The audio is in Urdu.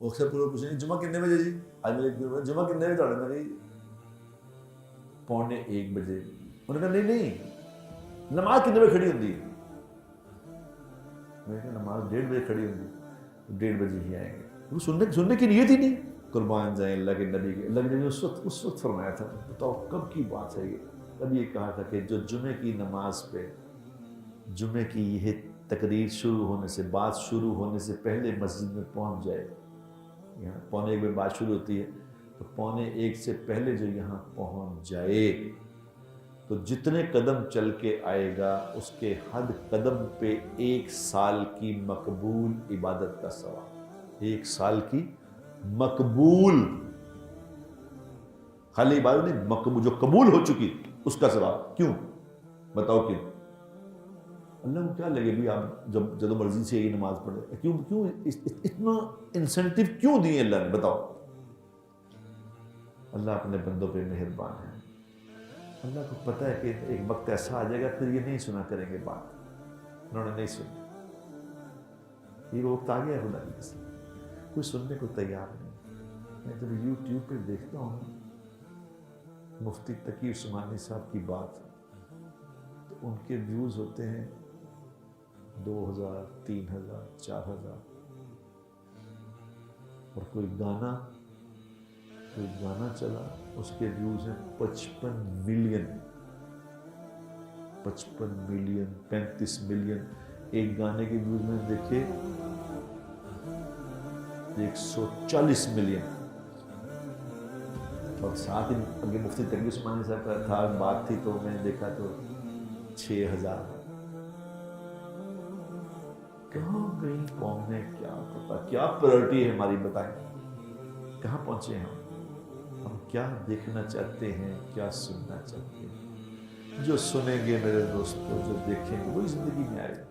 اکثر پورے پوچھیں جمعہ کتنے بجے جی؟ آج میرے جمعہ کتنے بجے؟ میں نے 12:45 بجے۔ انہوں نے کہا نہیں نماز کتنے بجے کھڑی ہوتی ہے؟ میں نے کہا نماز 1:30 بجے کھڑی ہوتی ہے، 1:30 بجے ہی آئیں گے۔ وہ سننے کی نیت ہی نہیں۔ قربان جائیں اللہ کے نبی کے، اللہ کے نبی نے اس وقت فرمایا تھا، بتاؤ کب کی بات ہے یہ؟ تب یہ کہا تھا کہ جو جمعے کی نماز پہ، جمعے کی یہ تقریر شروع ہونے سے، بات شروع ہونے سے پہلے مسجد میں پہنچ جائے، یہاں 12:45 بجے بات شروع ہوتی ہے، تو 12:45 سے پہلے جو یہاں پہنچ جائے تو جتنے قدم چل کے آئے گا اس کے ہر قدم پہ 1 سال کی مقبول عبادت کا ثواب۔ 1 سال کی مقبول، خالی عبادت نہیں، مقبول جو قبول ہو چکی اس کا ثواب۔ کیوں؟ بتاؤ کیوں؟ اللہ کو کیا لگے بھی آپ جب مرضی سے یہ نماز پڑھے؟ کیوں اتنا انسینٹیو کیوں دیے اللہ نے؟ بتاؤ۔ اللہ اپنے بندوں پہ مہربان ہے۔ اللہ کو پتہ ہے کہ ایک وقت ایسا آ جائے گا پھر یہ نہیں سنا کریں گے بات، انہوں نے نہیں سنی۔ یہ وقت آ گیا خدا کی قسم، کوئی سننے کو تیار نہیں۔ میں جب یوٹیوب پہ دیکھتا ہوں مفتی تقی عثمانی صاحب کی بات، تو ان کے ویوز ہوتے ہیں 2000، 3000، 4000، اور کوئی گانا چلا اس کے ویوز ہیں 55 ملین، 55 ملین، 35 ملین۔ ایک گانے کے ویوز میں دیکھے 140 ملین، اور ساتھ ہی اگے مفتی تقی عثمانی صاحب کا تھا بات تھی تو میں نے دیکھا تو 6000۔ کہاں گئی قومیں؟ کیا پتا کیا پرائرٹی ہے ہماری؟ بتائیں کہاں پہنچے ہم کیا دیکھنا چاہتے ہیں، کیا سننا چاہتے ہیں؟ جو سنیں گے میرے دوستوں، جو دیکھیں گے وہی زندگی میں آئے گا۔